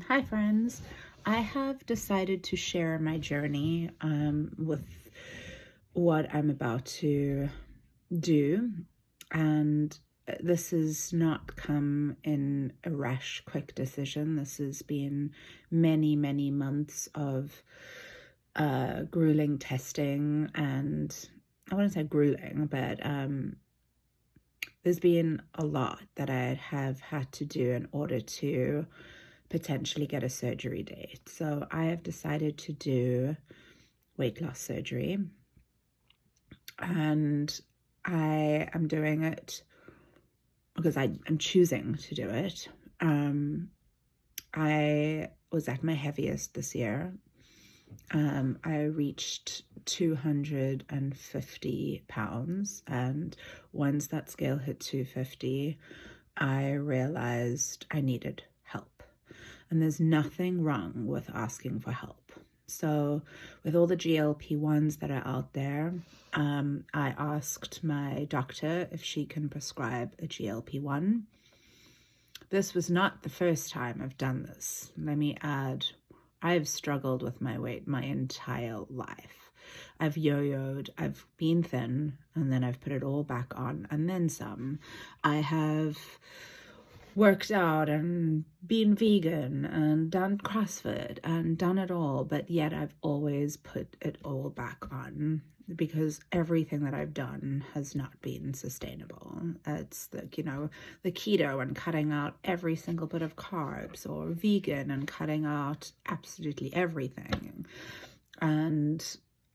Hi, friends. I have decided to share my journey with what I'm about to do, and this has not come in a rash, quick decision. This has been many, many months of grueling testing, and I wouldn't say grueling, but there's been a lot that I have had to do in order to potentially get a surgery date. So I have decided to do weight loss surgery, and I am doing it because I'm choosing to do it. I was at my heaviest this year. I reached 250 pounds, and once that scale hit 250, I realized I needed help. And there's nothing wrong with asking for help. So with all the GLP-1s that are out there, I asked my doctor if she can prescribe a GLP-1. This was not the first time I've done this. Let me add, I've struggled with my weight my entire life. I've yo-yoed, I've been thin, and then I've put it all back on, and then some. I have worked out and been vegan and done CrossFit and done it all, but yet I've always put it all back on because everything that I've done has not been sustainable. It's the keto and cutting out every single bit of carbs, or vegan and cutting out absolutely everything. And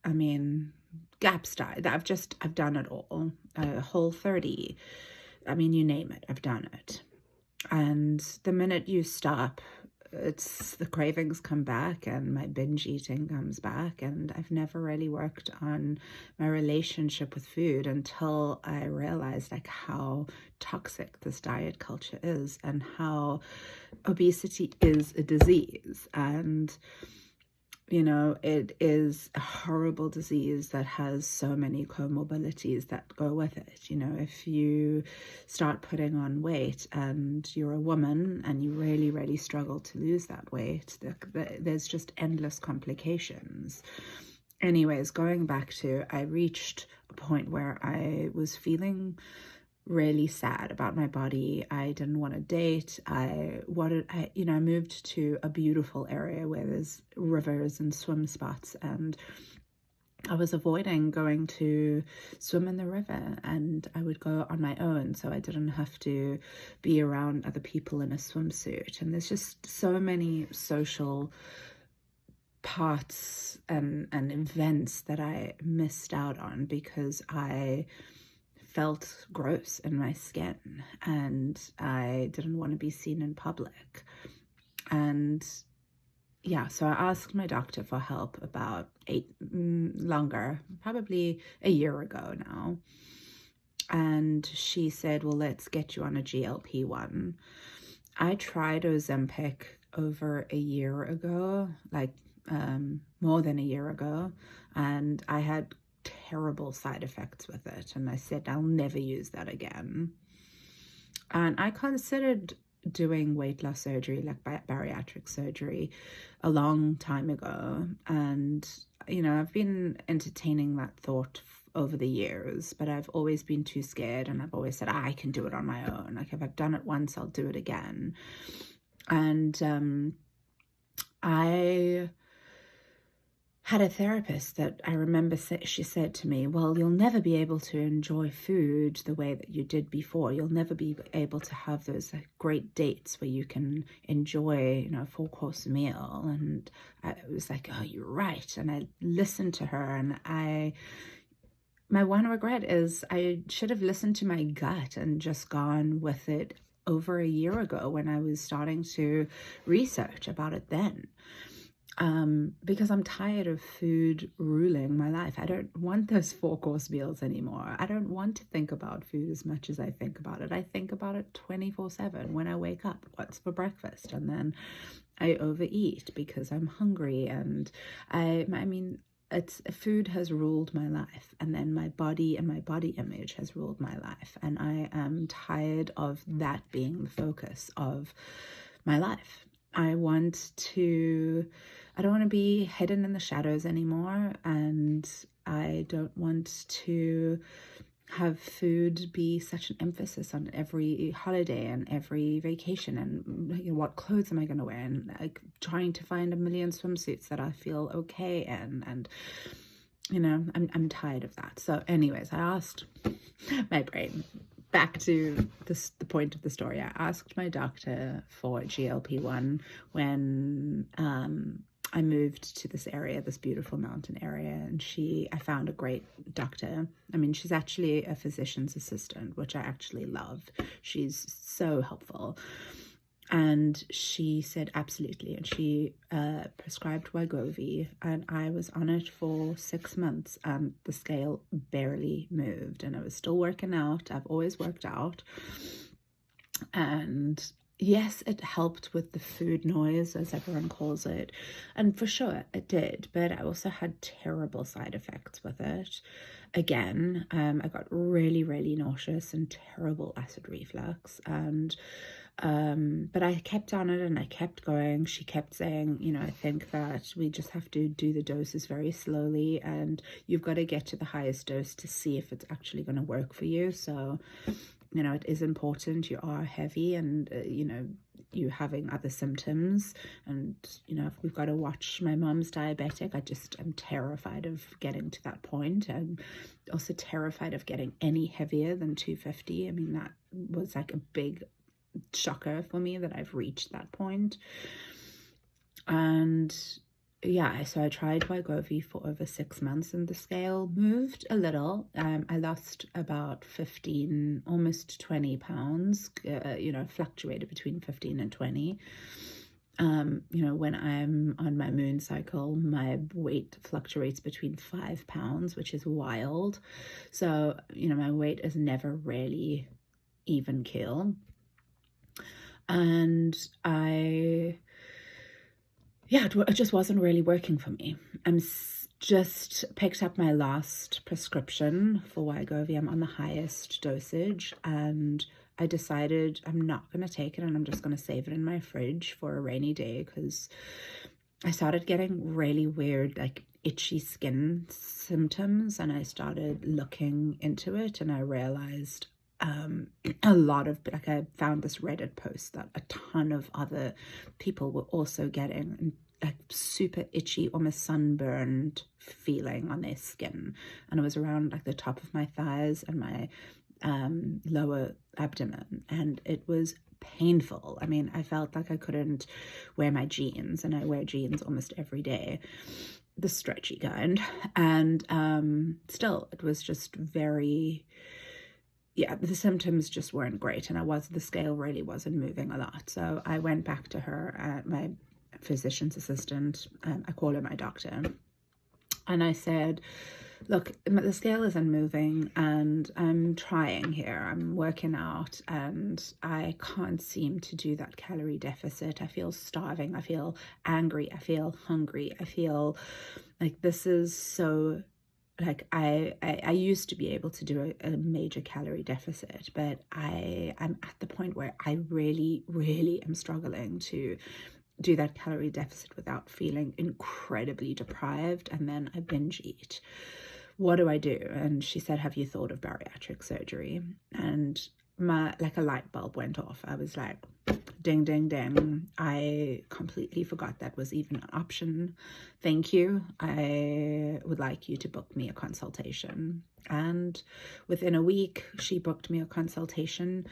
I mean, GAPS diet, I've done it all. Whole30, I mean, you name it, I've done it. And the minute you stop, it's the cravings come back and my binge eating comes back. And I've never really worked on my relationship with food until I realized like how toxic this diet culture is and how obesity is a disease. And it is a horrible disease that has so many comorbidities that go with it. If you start putting on weight and you're a woman and you really, really struggle to lose that weight, there's just endless complications. Anyways, going back to, I reached a point where I was feeling really sad about my body. I didn't want to date. I moved to a beautiful area where there's rivers and swim spots, and I was avoiding going to swim in the river, and I would go on my own so I didn't have to be around other people in a swimsuit. And there's just so many social parts and events that I missed out on because I felt gross in my skin and I didn't want to be seen in public. And yeah, so I asked my doctor for help about probably a year ago now. And she said, well, let's get you on a GLP-1. I tried Ozempic over a year ago, more than a year ago, and I had terrible side effects with it, and I said I'll never use that again. And I considered doing weight loss surgery, like bariatric surgery, a long time ago, and I've been entertaining that thought over the years, but I've always been too scared, and I've always said I can do it on my own. Like, if I've done it once, I'll do it again. And I had a therapist that I remember she said to me, well, you'll never be able to enjoy food the way that you did before. You'll never be able to have those great dates where you can enjoy, a 4-course meal. And I was like, oh, you're right. And I listened to her, and my one regret is I should have listened to my gut and just gone with it over a year ago when I was starting to research about it then. Because I'm tired of food ruling my life. I don't want those 4-course meals anymore. I don't want to think about food as much as I think about it. I think about it 24/7 when I wake up. What's for breakfast? And then I overeat because I'm hungry. And food has ruled my life. And then my body and my body image has ruled my life. And I am tired of that being the focus of my life. I don't want to be hidden in the shadows anymore, and I don't want to have food be such an emphasis on every holiday and every vacation, and what clothes am I going to wear, and like trying to find a million swimsuits that I feel okay in, and I'm tired of that. So anyways, I asked my brain, back to the point of the story, I asked my doctor for GLP-1 when I moved to this area, this beautiful mountain area, and I found a great doctor. I mean, she's actually a physician's assistant, which I actually love. She's so helpful. And she said absolutely, and she prescribed Wegovy, and I was on it for 6 months, and the scale barely moved, and I was still working out. I've always worked out, and yes, it helped with the food noise, as everyone calls it, and for sure it did, but I also had terrible side effects with it. Again, I got really, really nauseous and terrible acid reflux, and but I kept on it and I kept going. She kept saying, I think that we just have to do the doses very slowly, and you've got to get to the highest dose to see if it's actually going to work for you. So, it is important. You are heavy, and, you having other symptoms, and, if we've got to watch. My mom's diabetic. I'm terrified of getting to that point. I'm also terrified of getting any heavier than 250. I mean, that was like a big shocker for me that I've reached that point. And yeah, so I tried Wegovy for over 6 months, and the scale moved a little. I lost about 15, almost 20 pounds, fluctuated between 15 and 20. When I'm on my moon cycle, my weight fluctuates between 5 pounds, which is wild. So, my weight is never really even keel. And it just wasn't really working for me. I'm just picked up my last prescription for Wegovy. I'm on the highest dosage, and I decided I'm not going to take it, and I'm just going to save it in my fridge for a rainy day, because I started getting really weird, like itchy skin symptoms, and I started looking into it, and I realized a lot of, like, I found this Reddit post that a ton of other people were also getting a super itchy, almost sunburned feeling on their skin, and it was around like the top of my thighs and my lower abdomen, and it was painful. I mean, I felt like I couldn't wear my jeans, and I wear jeans almost every day, the stretchy kind, and still it was just very, the symptoms just weren't great, and the scale really wasn't moving a lot. So I went back to her, my physician's assistant, I call her my doctor, and I said, look, the scale isn't moving, and I'm trying here. I'm working out, and I can't seem to do that calorie deficit. I feel starving. I feel angry. I feel hungry. I feel like this is so... Like, I used to be able to do a major calorie deficit, but I'm at the point where I really, really am struggling to do that calorie deficit without feeling incredibly deprived, and then I binge eat. What do I do? And she said, have you thought of bariatric surgery? And a light bulb went off. I was like, ding, ding, ding. I completely forgot that was even an option. Thank you. I would like you to book me a consultation. And within a week, she booked me a consultation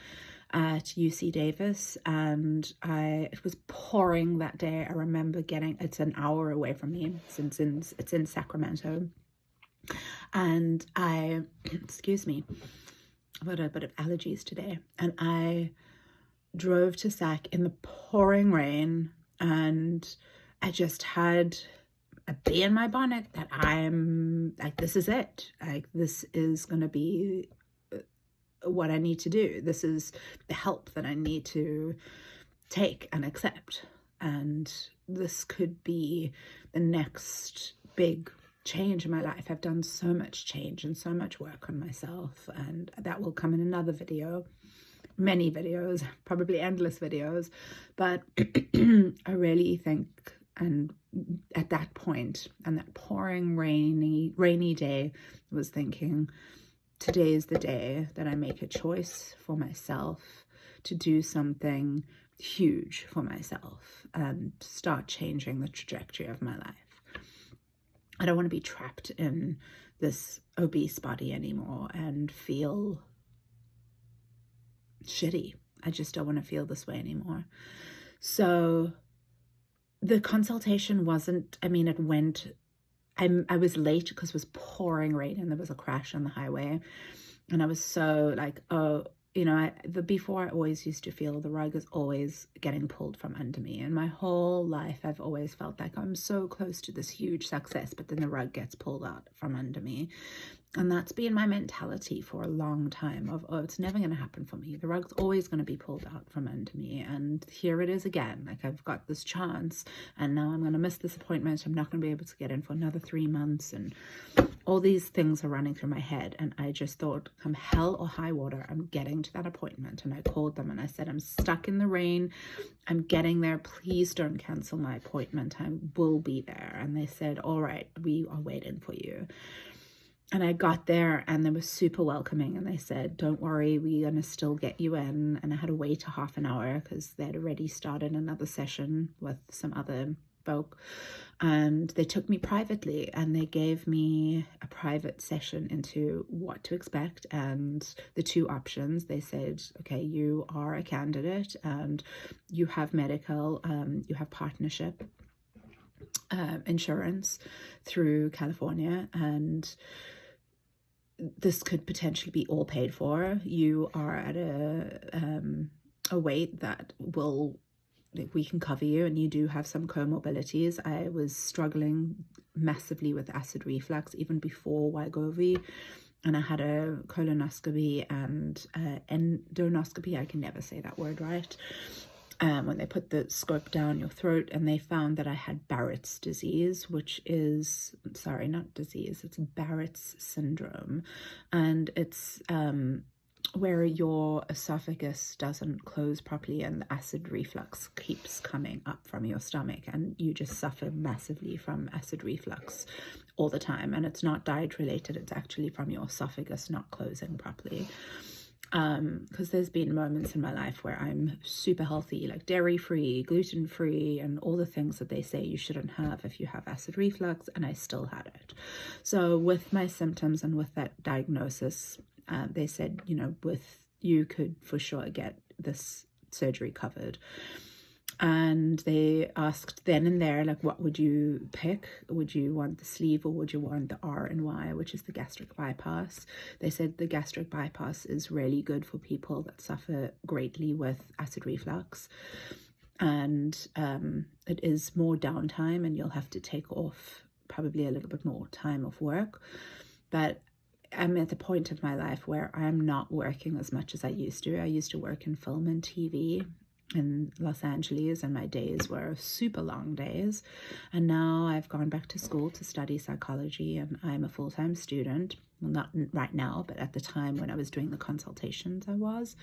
at UC Davis, and it was pouring that day. I remember it's an hour away from me, since it's in Sacramento. And excuse me, I've got a bit of allergies today, and I drove to Sac in the pouring rain, and I just had a bee in my bonnet that I'm like, this is it. Like, this is going to be what I need to do. This is the help that I need to take and accept. And this could be the next big change in my life. I've done so much change and so much work on myself, and that will come in another video. many videos, probably endless videos, but I really think, and at that point, and that pouring rainy day, I was thinking, today is the day that I make a choice for myself to do something huge for myself and start changing the trajectory of my life. I don't want to be trapped in this obese body anymore and feel shitty. I just don't want to feel this way anymore. So the consultation wasn't, I mean, it went, I was late because it was pouring rain and there was a crash on the highway. And I was so like, oh, you know, before I always used to feel the rug is always getting pulled from under me. And my whole life, I've always felt like I'm so close to this huge success, but then the rug gets pulled out from under me. And that's been my mentality for a long time of, oh, it's never going to happen for me. The rug's always going to be pulled out from under me. And here it is again. Like, I've got this chance and now I'm going to miss this appointment. I'm not going to be able to get in for another 3 months. And all these things are running through my head. And I just thought, come hell or high water, I'm getting to that appointment. And I called them and I said, I'm stuck in the rain. I'm getting there. Please don't cancel my appointment. I will be there. And they said, all right, we are waiting for you. And I got there and they were super welcoming and they said, don't worry, we're going to still get you in. And I had to wait a half an hour because they'd already started another session with some other folk. And they took me privately and they gave me a private session into what to expect and the 2 options. They said, okay, you are a candidate and you have medical, you have partnership insurance through California, and this could potentially be all paid for. You are at a weight that we can cover you, and you do have some comorbidities. I was struggling massively with acid reflux even before Wegovy, and I had a colonoscopy and endonoscopy. I can never say that word right. When they put the scope down your throat, and they found that I had Barrett's disease, which is, sorry, not disease, it's Barrett's syndrome. And it's where your esophagus doesn't close properly and the acid reflux keeps coming up from your stomach, and you just suffer massively from acid reflux all the time. And it's not diet related, it's actually from your esophagus not closing properly. Because there's been moments in my life where I'm super healthy, like dairy-free, gluten-free, and all the things that they say you shouldn't have if you have acid reflux, and I still had it. So with my symptoms and with that diagnosis, they said, you know, you could for sure get this surgery covered. And they asked then and there, like, what would you pick? Would you want the sleeve or would you want the RNY, which is the gastric bypass? They said the gastric bypass is really good for people that suffer greatly with acid reflux. And it is more downtime and you'll have to take off probably a little bit more time of work. But I'm at the point of my life where I'm not working as much as I used to. I used to work in film and TV in Los Angeles, and my days were super long days. And now I've gone back to school to study psychology, and I'm a full-time student. Well, not right now, but at the time when I was doing the consultations, I was.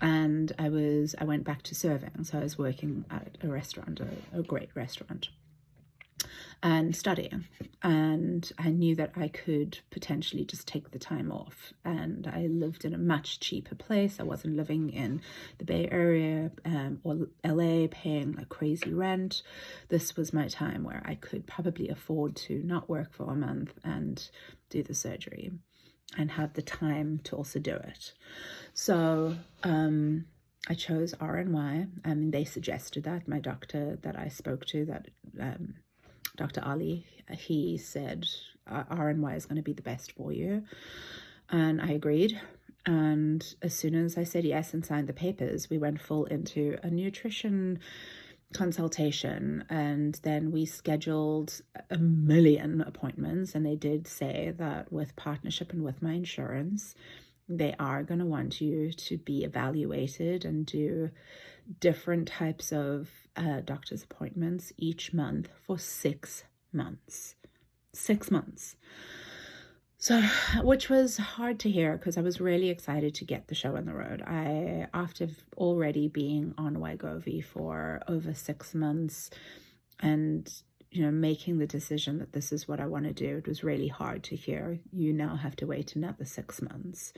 And I went back to serving. So I was working at a restaurant, a great restaurant, and studying. And I knew that I could potentially just take the time off. And I lived in a much cheaper place. I wasn't living in the Bay Area or LA paying like crazy rent. This was my time where I could probably afford to not work for a month and do the surgery and have the time to also do it. So I chose RNY, and they suggested that. My doctor that I spoke to, that Dr. Ali, he said RNY is going to be the best for you. And I agreed. And as soon as I said yes and signed the papers, we went full into a nutrition consultation, and then we scheduled a million appointments. And they did say that with partnership and with my insurance, they are going to want you to be evaluated and do different types of doctor's appointments each month for 6 months. 6 months. So, which was hard to hear because I was really excited to get the show on the road. After already being on Wegovy for over 6 months and, making the decision that this is what I want to do, it was really hard to hear, you now have to wait another 6 months.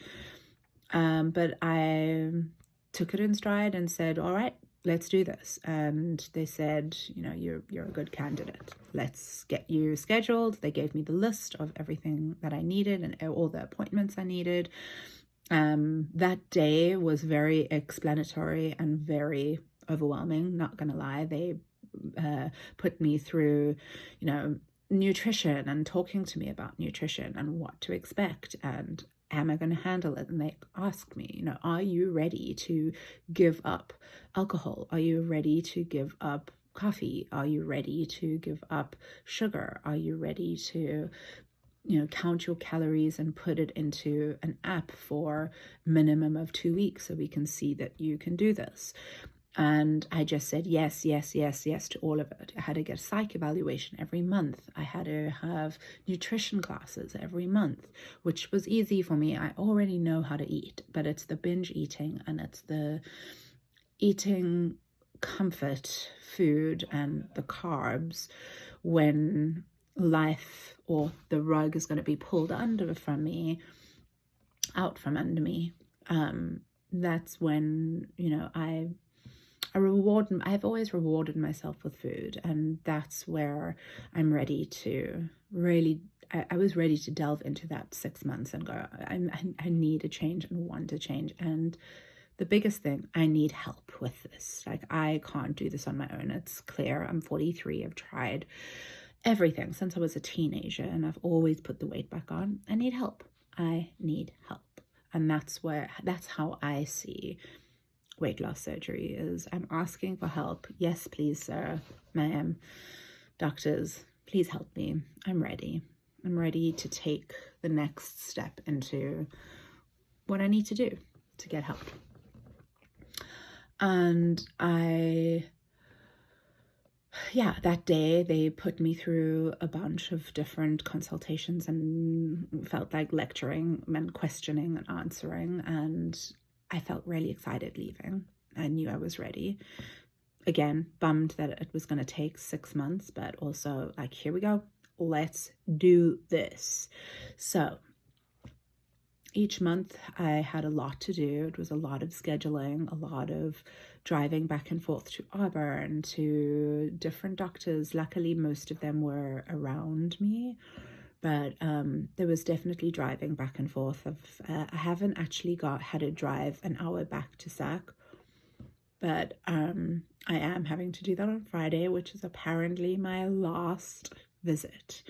But I took it in stride and said, all right, let's do this. And they said, you're a good candidate. Let's get you scheduled. They gave me the list of everything that I needed and all the appointments I needed. That day was very explanatory and very overwhelming, not gonna lie. They put me through, nutrition and talking to me about nutrition and what to expect and am I going to handle it? And they asked me, are you ready to give up alcohol? Are you ready to give up coffee? Are you ready to give up sugar? Are you ready to, count your calories and put it into an app for minimum of 2 weeks so we can see that you can do this? And I just said yes, yes, yes, yes to all of it. I had to get a psych evaluation every month. I had to have nutrition classes every month, which was easy for me. I already know how to eat, but it's the binge eating and it's the eating comfort food and the carbs when life or the rug is going to be pulled out from under me. That's when, I've always rewarded myself with food, and that's where I'm ready to really, I was ready to delve into that 6 months and go, I need a change and want to change. And the biggest thing, I need help with this. Like, I can't do this on my own. It's clear. I'm 43. I've tried everything since I was a teenager, and I've always put the weight back on. I need help. I need help. And that's how I see weight loss surgery is. I'm asking for help. Yes, please, sir, ma'am, doctors, please help me. I'm ready. I'm ready to take the next step into what I need to do to get help. And that day they put me through a bunch of different consultations and felt like lecturing and questioning and answering, and I felt really excited leaving. I knew I was ready. Again, bummed that it was going to take 6 months, but also like, here we go. Let's do this. So each month I had a lot to do. It was a lot of scheduling, a lot of driving back and forth to Auburn, to different doctors. Luckily, most of them were around me. But there was definitely driving back and forth. I haven't actually had to drive an hour back to SAC, but I am having to do that on Friday, which is apparently my last visit.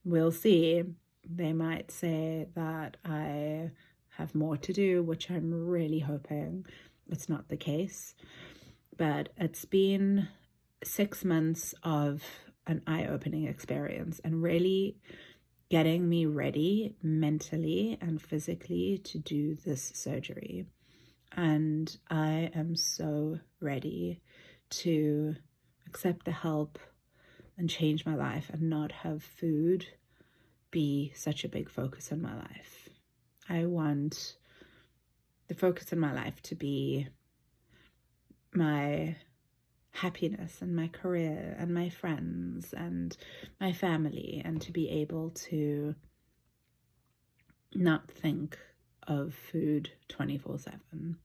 We'll see. They might say that I have more to do, which I'm really hoping it's not the case. But it's been 6 months of an eye-opening experience and really getting me ready mentally and physically to do this surgery. And I am so ready to accept the help and change my life and not have food be such a big focus in my life. I want the focus in my life to be my happiness and my career and my friends and my family, and to be able to not think of food 24/7.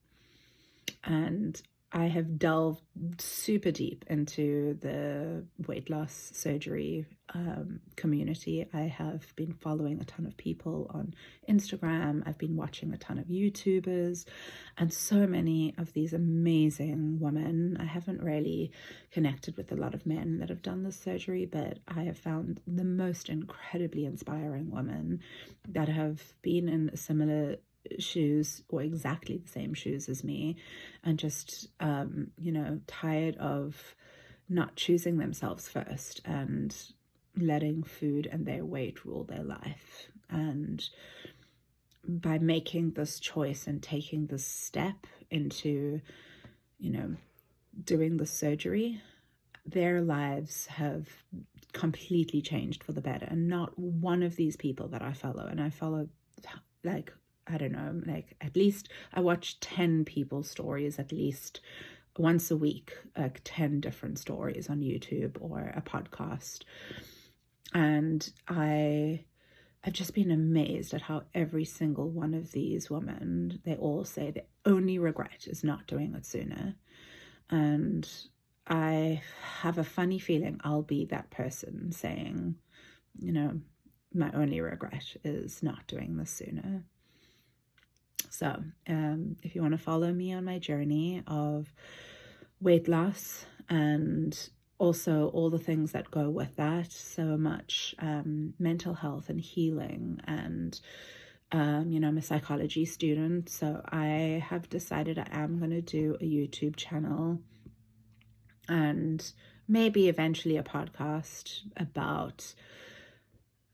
And I have delved super deep into the weight loss surgery community. I have been following a ton of people on Instagram. I've been watching a ton of YouTubers and so many of these amazing women. I haven't really connected with a lot of men that have done this surgery, but I have found the most incredibly inspiring women that have been in similar shoes or exactly the same shoes as me, and just tired of not choosing themselves first and letting food and their weight rule their life. And by making this choice and taking this step into doing the surgery, their lives have completely changed for the better. And not one of these people that I follow, and I follow like, I don't know, like at least I watch 10 people's stories at least once a week, like 10 different stories on YouTube or a podcast. And I've just been amazed at how every single one of these women, they all say the only regret is not doing it sooner. And I have a funny feeling I'll be that person saying, you know, my only regret is not doing this sooner. So if you want to follow me on my journey of weight loss and also all the things that go with that, so much mental health and healing, and I'm a psychology student, so I have decided I am going to do a YouTube channel and maybe eventually a podcast about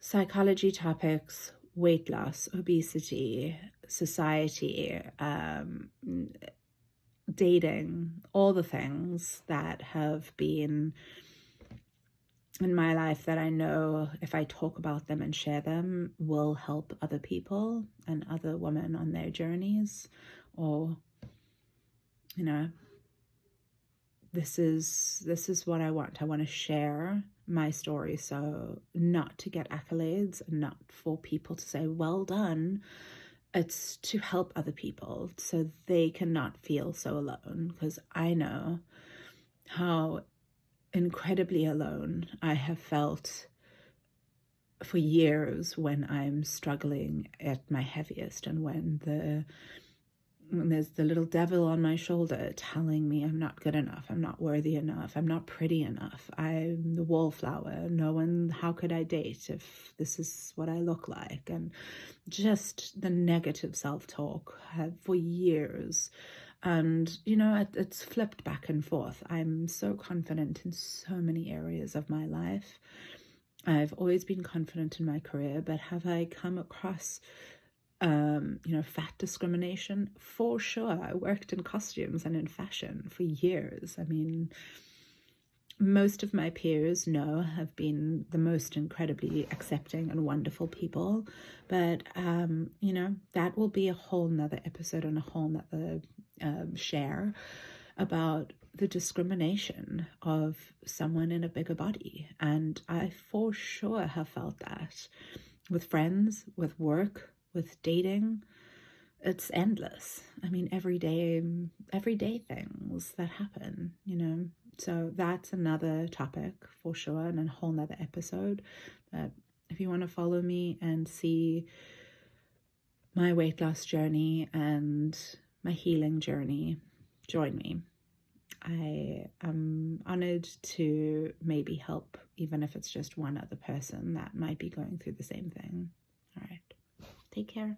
psychology topics, weight loss, obesity, society, dating, all the things that have been in my life that I know if I talk about them and share them will help other people and other women on their journeys. Or, this is what I want. I want to share my story, so not to get accolades and not for people to say, well done. It's to help other people so they cannot feel so alone, because I know how incredibly alone I have felt for years when I'm struggling at my heaviest, and when there's the little devil on my shoulder telling me I'm not good enough, I'm not worthy enough, I'm not pretty enough, I'm the wallflower, how could I date if this is what I look like? And just the negative self-talk for years. And, it's flipped back and forth. I'm so confident in so many areas of my life. I've always been confident in my career, but have I come across fat discrimination? For sure. I worked in costumes and in fashion for years. I mean, most of my peers have been the most incredibly accepting and wonderful people, but that will be a whole nother episode and a whole nother share about the discrimination of someone in a bigger body. And I for sure have felt that with friends, with work, with dating. It's endless. I mean, everyday things that happen, So that's another topic for sure, and a whole nother episode. But if you want to follow me and see my weight loss journey and my healing journey, join me. I am honored to maybe help, even if it's just one other person that might be going through the same thing. All right. Take care.